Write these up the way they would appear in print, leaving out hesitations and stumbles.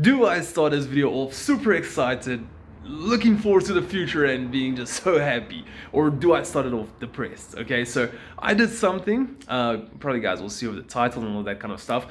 Do I start this video off super excited, looking forward to the future and being just so happy, or do I start it off depressed? Okay, so I did something, probably guys will see with the title and all that kind of stuff.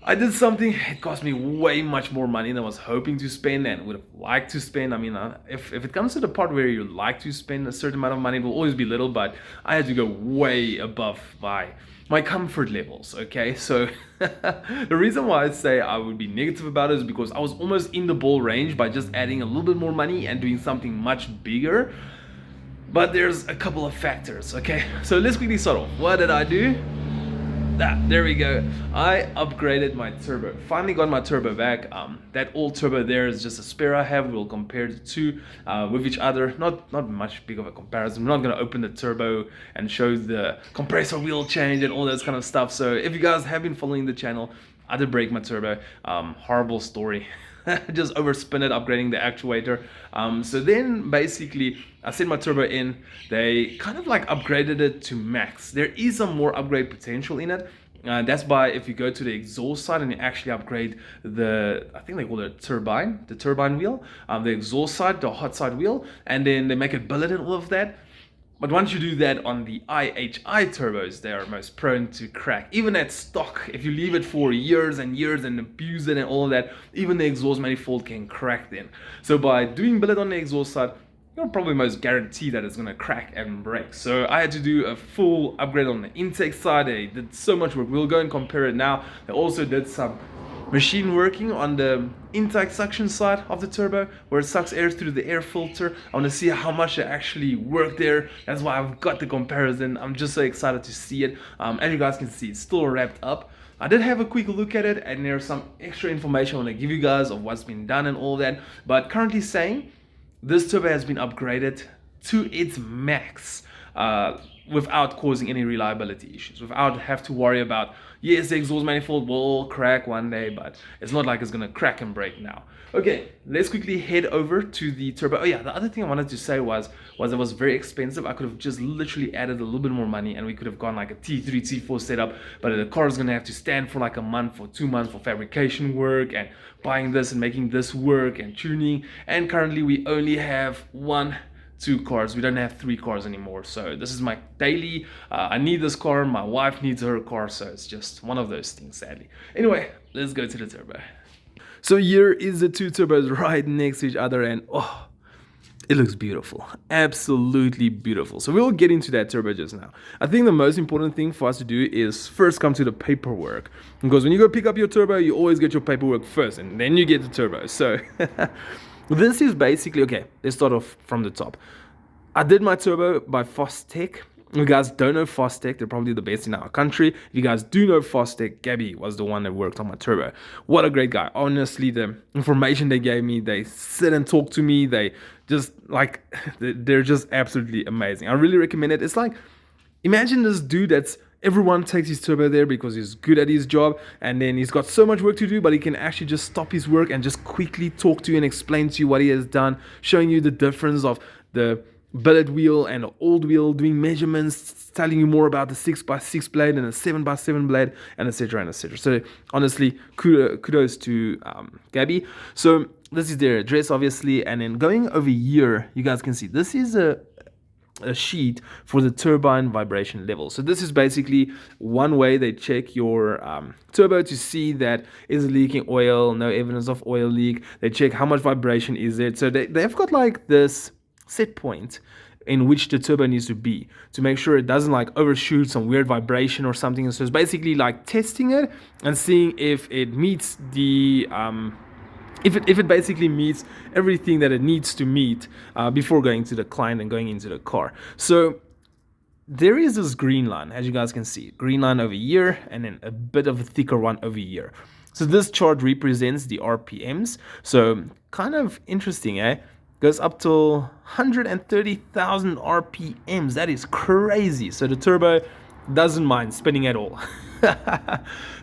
I did something, it cost me way much more money than I was hoping to spend and would have liked to spend. I mean, if it comes to the part where you like to spend a certain amount of money, it will always be little, but I had to go way above my comfort levels, okay? So the reason why I say I would be negative about it is because I was almost in the ball range by just adding a little bit more money and doing something much bigger. But there's a couple of factors, okay? So let's quickly start off. What did I do? There we go. I upgraded my turbo. Finally got my turbo back. That old turbo there is just a spare I have. We'll compare the two with each other. Not much big of a comparison. We're not gonna open the turbo and show the compressor wheel change and all that kind of stuff. So if you guys have been following the channel, I did break my turbo. Horrible story. Just overspin it, upgrading the actuator. So then basically I sent my turbo in. They kind of like upgraded it to max. There is some more upgrade potential in it. That's by if you go to the exhaust side and you actually upgrade I think they call it the turbine wheel, the exhaust side, the hot side wheel, and then they make it billet and all of that. But once you do that on the IHI turbos, they are most prone to crack. Even at stock, if you leave it for years and years and abuse it and all of that, even the exhaust manifold can crack then. So by doing billet on the exhaust side, you're probably most guaranteed that it's gonna crack and break. So I had to do a full upgrade on the intake side. They did so much work. We'll go and compare it now. They also did some machine working on the intake suction side of the turbo where it sucks air through the air filter. I want to see how much it actually worked there. That's why I've got the comparison. I'm just so excited to see it. As you guys can see, it's still wrapped up. I did have a quick look at it and there's some extra information I want to give you guys of what's been done and all that. But currently saying this turbo has been upgraded to its max without causing any reliability issues, without have to worry about, yes, the exhaust manifold will crack one day, but it's not like it's gonna crack and break now. Okay, let's quickly head over to the turbo. Oh yeah, the other thing I wanted to say was it was very expensive. I could have just literally added a little bit more money and we could have gone like a T3, T4 setup, but the car is gonna have to stand for like a month or 2 months for fabrication work and buying this and making this work and tuning. And currently we only have 2 cars. We don't have 3 cars anymore. So this is my daily. I need this car. My wife needs her car. So it's just one of those things, sadly. Anyway, let's go to the turbo. So here is the 2 turbos right next to each other, and oh, it looks beautiful. Absolutely beautiful. So we'll get into that turbo just now. I think the most important thing for us to do is first come to the paperwork. Because when you go pick up your turbo, you always get your paperwork first and then you get the turbo. So this is basically, okay, let's start off from the top. I did my turbo by Fostech. If you guys don't know Fostech, they're probably the best in our country. If you guys do know Fostech, Gabby was the one that worked on my turbo. What a great guy. Honestly, the information they gave me, they sit and talk to me. They just like, they're just absolutely amazing. I really recommend it. It's like, imagine this dude everyone takes his turbo there because he's good at his job and then he's got so much work to do, but he can actually just stop his work and just quickly talk to you and explain to you what he has done, showing you the difference of the billet wheel and the old wheel, doing measurements, telling you more about the 6x6 blade and the 7x7 blade, and etc. and etc. So honestly, kudos to Gabby. So this is their address, obviously, and then going over here, you guys can see this is a sheet for the turbine vibration level. So this is basically one way they check your turbo to see that is it leaking oil, no evidence of oil leak. They check how much vibration is it. So they've got like this set point in which the turbo needs to be to make sure it doesn't like overshoot some weird vibration or something. So it's basically like testing it and seeing if it meets the if it basically meets everything that it needs to meet before going to the client and going into the car. So there is this green line, as you guys can see, green line over here and then a bit of a thicker one over here. So this chart represents the RPMs. So kind of interesting, eh? Goes up to 130,000 RPMs. That is crazy. So the turbo doesn't mind spinning at all.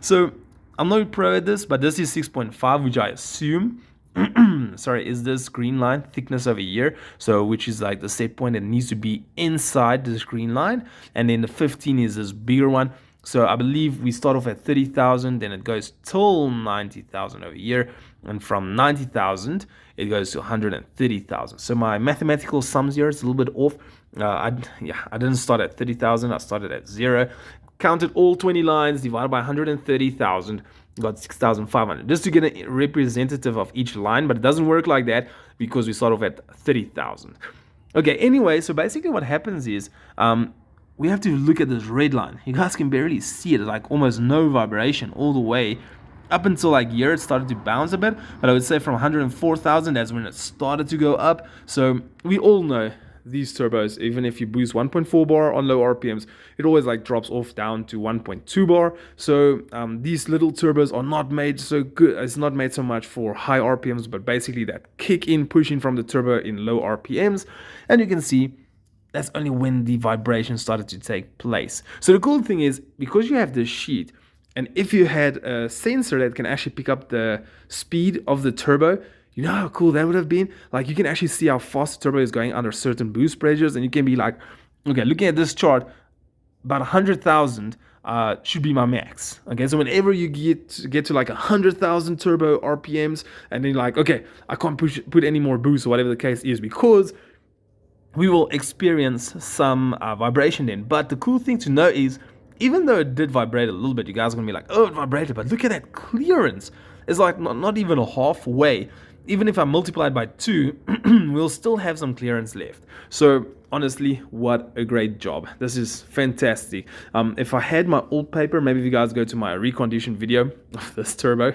So I'm not pro at this, but this is 6.5, which I assume, sorry, is this green line thickness over here. So which is like the set point that needs to be inside this green line. And then the 15 is this bigger one. So I believe we start off at 30,000, then it goes till 90,000 over here, and from 90,000 it goes to 130,000. So my mathematical sums here is a little bit off. I didn't start at 30,000. I started at 0. Counted all 20 lines, divided by 130,000, got 6,500. Just to get a representative of each line, but it doesn't work like that because we start off at 30,000. Okay, anyway, so basically what happens is we have to look at this red line. You guys can barely see it. It's like almost no vibration all the way up until like here it started to bounce a bit, but I would say from 104,000 that's when it started to go up. So we all know these turbos, even if you boost 1.4 bar on low RPMs, it always like drops off down to 1.2 bar. So these little turbos are not made so good. It's not made so much for high RPMs, but basically that kick in pushing from the turbo in low RPMs. And you can see that's only when the vibration started to take place. So the cool thing is, because you have this sheet, and if you had a sensor that can actually pick up the speed of the turbo, you know how cool that would have been? Like, you can actually see how fast the turbo is going under certain boost pressures, and you can be like, okay, looking at this chart, about 100,000 should be my max. Okay, so whenever you get to like 100,000 turbo RPMs, and then you're like, okay, I can't put any more boost or whatever the case is, because we will experience some vibration then. But the cool thing to know is, even though it did vibrate a little bit, you guys are going to be like, oh, it vibrated, but look at that clearance. It's like not even halfway. Even if I multiply it by 2, we'll still have some clearance left. So honestly, what a great job. This is fantastic. If I had my old paper, maybe if you guys go to my reconditioned video of this turbo,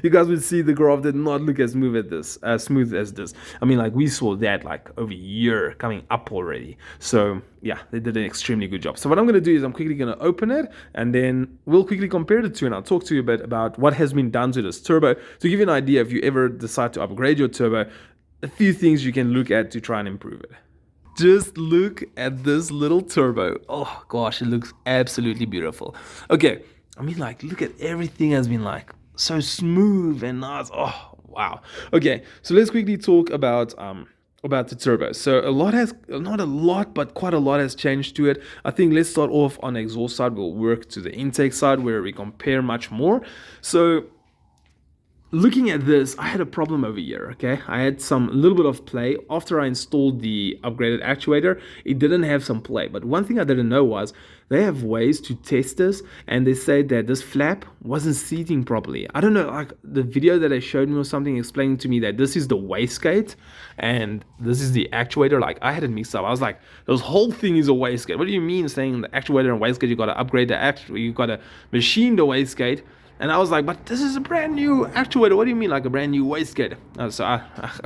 you guys would see the graph did not look as smooth as this. I mean, like, we saw that like over a year coming up already. So yeah, they did an extremely good job. So what I'm going to do is I'm quickly going to open it, and then we'll quickly compare the two, and I'll talk to you a bit about what has been done to this turbo to give you an idea if you ever decide to upgrade your turbo, a few things you can look at to try and improve it. Just look at this little turbo. Oh gosh, it looks absolutely beautiful. Okay, I mean, like, look at everything has been like so smooth and nice. Oh wow. Okay, so let's quickly talk about the turbo. So not a lot, but quite a lot has changed to it. I think let's start off on the exhaust side. We'll work to the intake side where we compare much more. So looking at this, I had a problem over here, okay? I had a little bit of play. After I installed the upgraded actuator, it didn't have some play. But one thing I didn't know was they have ways to test this, and they said that this flap wasn't seating properly. I don't know, like the video that they showed me or something explaining to me that this is the wastegate and this is the actuator. Like, I had it mixed up. I was like, this whole thing is a wastegate. What do you mean saying the actuator and wastegate? You got to upgrade the actuator, you got to machine the wastegate. And I was like, but this is a brand new actuator. What do you mean, like a brand new wastegate? So I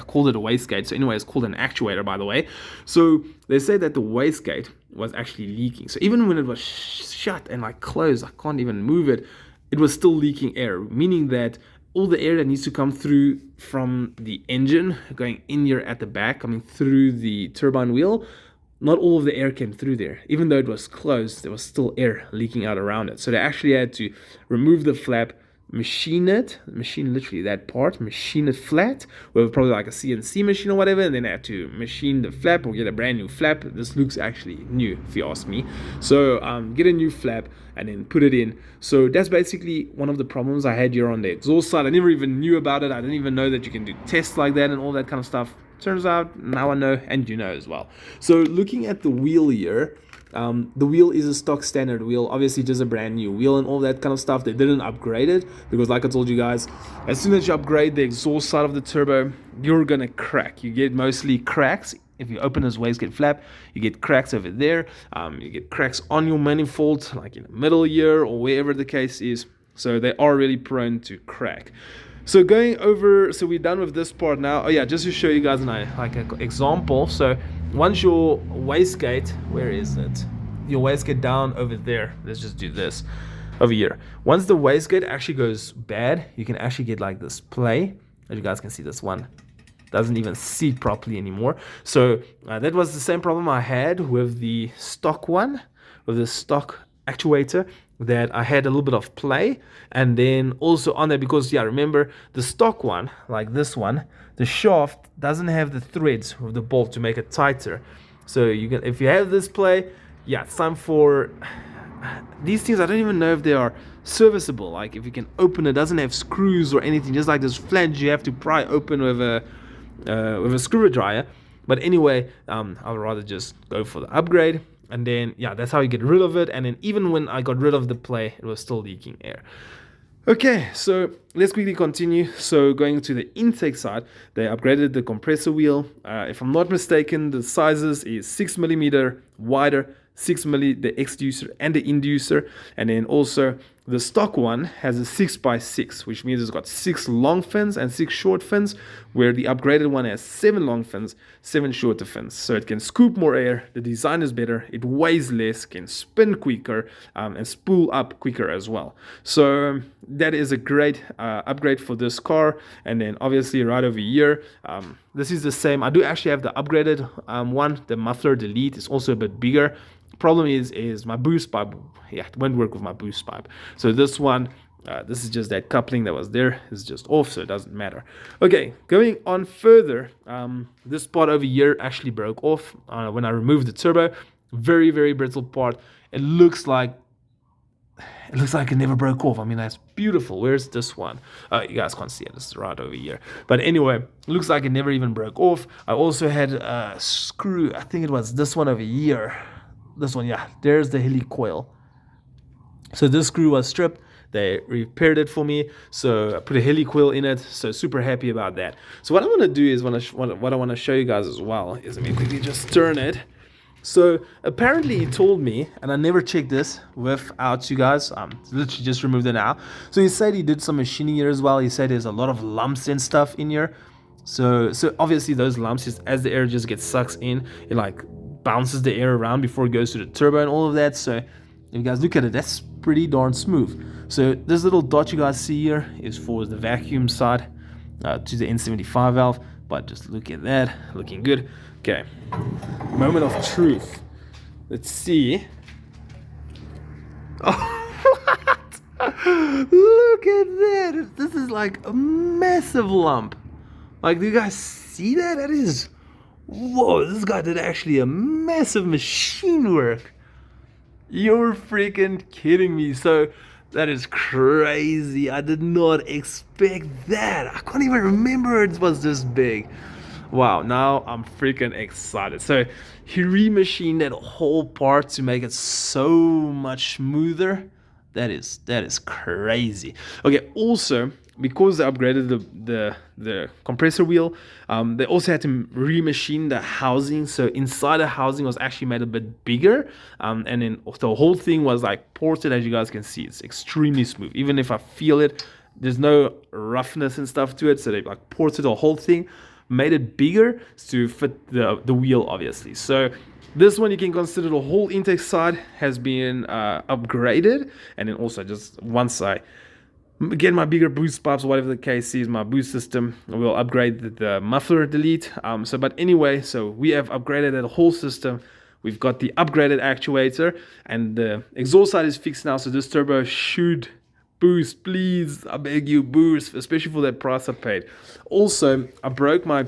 called it a wastegate. So anyway, it's called an actuator, by the way. So they say that the wastegate was actually leaking. So even when it was shut and like closed, I can't even move it, it was still leaking air, meaning that all the air that needs to come through from the engine, going in here at the back, coming through the turbine wheel, not all of the air came through there. Even though it was closed, there was still air leaking out around it. So they actually had to remove the flap, machine literally that part, machine it flat with probably like a CNC machine or whatever, and then I had to machine the flap or get a brand new flap. This looks actually new, if you ask me. So get a new flap and then put it in. So that's basically one of the problems I had here on the exhaust side. I never even knew about it. I didn't even know that you can do tests like that and all that kind of stuff. Turns out now I know, and you know as well. So looking at the wheel here, the wheel is a stock standard wheel, obviously just a brand new wheel and all that kind of stuff. They didn't upgrade it because, like I told you guys, as soon as you upgrade the exhaust side of the turbo, you're gonna crack. You get mostly cracks. If you open this wastegate flap, you get cracks over there. You get cracks on your manifold, like in the middle here or wherever the case is. So they are really prone to crack. So going over, so we're done with this part now. Oh yeah, just to show you guys an example. So once your wastegate, where is it? Your wastegate down over there. Let's just do this over here. Once the wastegate actually goes bad, you can actually get like this play. As you guys can see, this one doesn't even seat properly anymore. So that was the same problem I had with the stock one, with the stock actuator, that I had a little bit of play. And then also on there, because yeah, remember the stock one, like this one, the shaft doesn't have the threads of the bolt to make it tighter. So you can, if you have this play, yeah, it's time for these things, I don't even know if they are serviceable. Like if you can open it, doesn't have screws or anything, just like this flange you have to pry open with a screwdriver. But anyway, I'll rather just go for the upgrade. And then, yeah, that's how you get rid of it. And then even when I got rid of the play, it was still leaking air. Okay, so let's quickly continue. So going to the intake side, they upgraded the compressor wheel. If I'm not mistaken, the sizes is 6mm wider, 6mm the exducer and the inducer, and then also the stock one has a 6x6, which means it's got 6 long fins and 6 short fins, where the upgraded one has 7 long fins, 7 shorter fins. So it can scoop more air, the design is better, it weighs less, can spin quicker, and spool up quicker as well. So that is a great upgrade for this car. And then obviously right over here, this is the same. I do actually have the upgraded one. The muffler delete is also a bit bigger. Problem is my boost pipe, yeah, it won't work with my boost pipe. So this one, this is just that coupling that was there is just off, so it doesn't matter. Okay, going on further, this part over here actually broke off when I removed the turbo. Very, very brittle part. It looks like it never broke off. I mean, that's beautiful. Where's this one? You guys can't see it. It's right over here. But anyway, it looks like it never even broke off. I also had a screw. I think it was this one over here. This one, yeah. There's the helicoil. So this screw was stripped. They repaired it for me. So I put a helicoil in it. So super happy about that. So what I want to do is what I want to show you guys as well is let me quickly just turn it. So apparently he told me, and I never checked this without you guys, literally just removed it now. So he said he did some machining here as well. He said there's a lot of lumps and stuff in here. So obviously those lumps, just as the air just gets sucked in, it like bounces the air around before it goes to the turbo and all of that. So if you guys look at it, that's pretty darn smooth. So this little dot you guys see here is for the vacuum side to the N75 valve. But just look at that, looking good. Okay, moment of truth. Let's see. Oh, what? Look at that. This is like a massive lump. Like, do you guys see that? That is, whoa, this guy did actually a massive machine work. You're freaking kidding me. So that is crazy. I did not expect that. I can't even remember it was this big. Wow, now I'm freaking excited. So he remachined that whole part to make it so much smoother. That is crazy. Okay, also because they upgraded the compressor wheel, they also had to remachine the housing. So inside the housing was actually made a bit bigger, and then the whole thing was like ported. As you guys can see, it's extremely smooth. Even if I feel it, there's no roughness and stuff to it. So they like ported the whole thing, made it bigger to fit the wheel, obviously. So this one you can consider the whole intake side has been upgraded, and then also just once I get my bigger boost pipes, whatever the case is, my boost system, we'll upgrade the muffler delete. But anyway, so we have upgraded the whole system. We've got the upgraded actuator, and the exhaust side is fixed now. So this turbo should boost, please, I beg you, boost, especially for that price I paid. Also, I broke my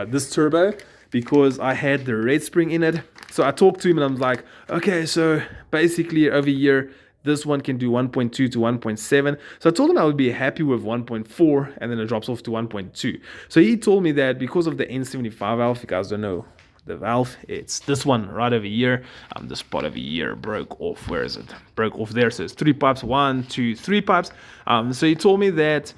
this turbo because I had the red spring in it. So I talked to him and I'm like, okay, so basically over here, this one can do 1.2 to 1.7. So I told him I would be happy with 1.4, and then it drops off to 1.2. So he told me that because of the N75 valve, if you guys don't know the valve, it's this one right over here. This part over here broke off. Where is it? Broke off there. So it's 3 pipes, 1, 2, 3 pipes. So he told me that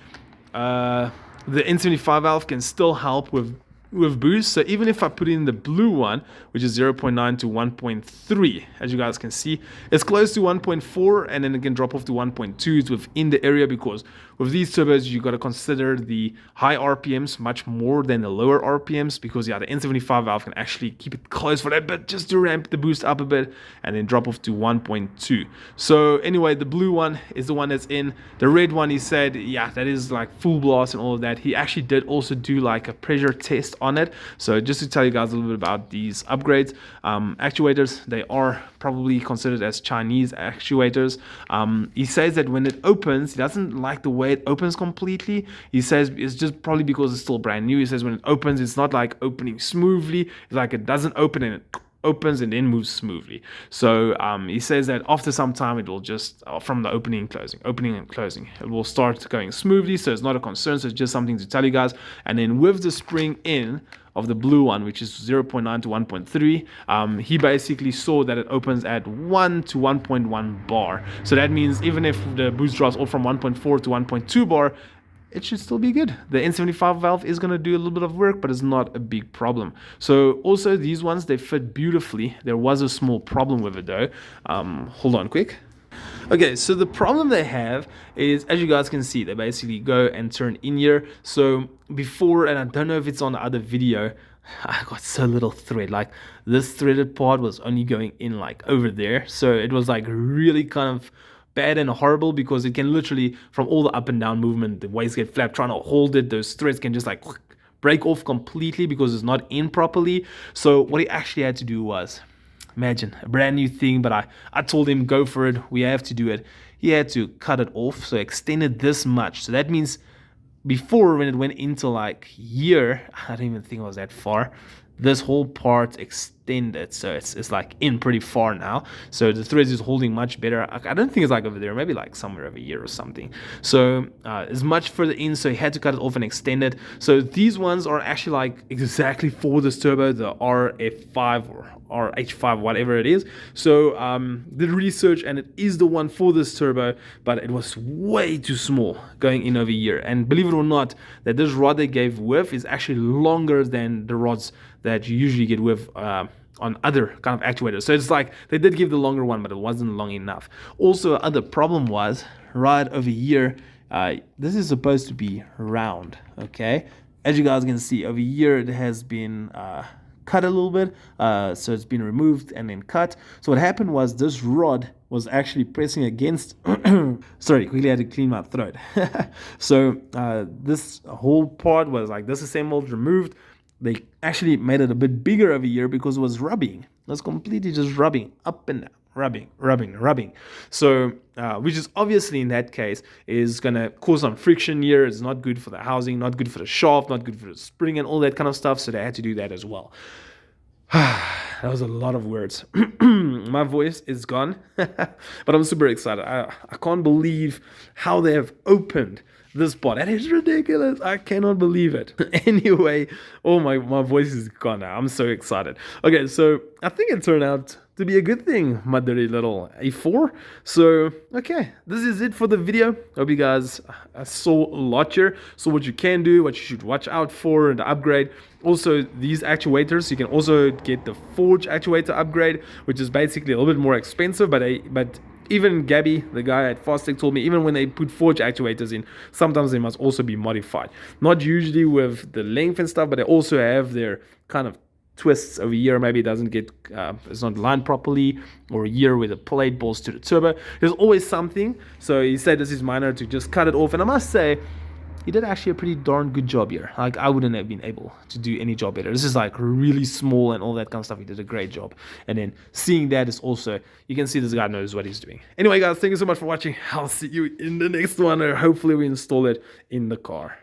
the N75 valve can still help with boost. So even if I put in the blue one, which is 0.9 to 1.3, as you guys can see, it's close to 1.4, and then it can drop off to 1.2. It's within the area, because with these turbos you got to consider the high RPMs much more than the lower RPMs, because yeah, the N75 valve can actually keep it close for that bit, just to ramp the boost up a bit and then drop off to 1.2. So anyway, the blue one is the one that's in. The red one, he said, yeah, that is like full blast and all of that. He actually did also do like a pressure test on it. So just to tell you guys a little bit about these upgrades, actuators, they are probably considered as Chinese actuators. He says that when it opens, he doesn't like the way it opens completely. He says it's just probably because it's still brand new. He says when it opens, it's not like opening smoothly. It's like it doesn't open and it opens and then moves smoothly. So he says that after some time it will just from the opening and closing, it will start going smoothly. So it's not a concern. So it's just something to tell you guys. And then with the spring in of the blue one, which is 0.9 to 1.3, he basically saw that it opens at 1 to 1.1 bar. So that means even if the boost drops off from 1.4 to 1.2 bar, it should still be good. The N75 valve is going to do a little bit of work, but it's not a big problem. So also these ones, they fit beautifully. There was a small problem with it though. Hold on quick. Okay, so the problem they have is, as you guys can see, they basically go and turn in here. So before, and I don't know if it's on the other video, I got so little thread. Like this threaded part was only going in like over there. So it was like really kind of bad and horrible, because it can literally, from all the up and down movement, the wastegate flap trying to hold it, those threads can just like break off completely because it's not in properly. So what he actually had to do was, imagine a brand new thing, but I told him go for it, we have to do it. He had to cut it off, so extended this much. So that means before, when it went into like here, I don't even think it was that far, this whole part extended, so it's like in pretty far now. So the threads is holding much better. I don't think it's like over there, maybe like somewhere over here or something. So it's much further in, so he had to cut it off and extend it. So these ones are actually like exactly for this turbo, the RF5 or RH5, whatever it is. So did research, and it is the one for this turbo, but it was way too small going in over here. And believe it or not, that this rod they gave with is actually longer than the rods that you usually get with on other kind of actuators. So it's like they did give the longer one, but it wasn't long enough. Also, other problem was right over here, this is supposed to be round, okay? As you guys can see over here, it has been cut a little bit, so it's been removed and then cut. So what happened was this rod was actually pressing against sorry, quickly had to clean my throat. So this whole part was like disassembled, removed. They actually made it a bit bigger over here because it was rubbing. It was completely just rubbing up and down, rubbing. So which is obviously in that case is gonna cause some friction here. It's not good for the housing, not good for the shaft, not good for the spring and all that kind of stuff. So they had to do that as well. That was a lot of words. My voice is gone, but I'm super excited. I can't believe how they have opened this part. That is ridiculous. I cannot believe it. Anyway, oh my voice is gone now. I'm so excited. Okay, so I think it turned out to be a good thing, my dirty little A4. So, okay, this is it for the video. Hope you guys saw a lot here. So what you can do, what you should watch out for, the upgrade. Also, these actuators, you can also get the Forge actuator upgrade, which is basically a little bit more expensive, but even Gabby, the guy at Fastec, told me even when they put Forge actuators in, sometimes they must also be modified. Not usually with the length and stuff, but they also have their kind of twists over here. Maybe it doesn't get, it's not lined properly, or here where the plate bolts to the turbo. There's always something. So he said this is minor to just cut it off. And I must say, he did actually a pretty darn good job here. Like, I wouldn't have been able to do any job better. This is like really small and all that kind of stuff. He did a great job. And then seeing that is also, you can see this guy knows what he's doing. Anyway, guys, thank you so much for watching. I'll see you in the next one, or hopefully we install it in the car.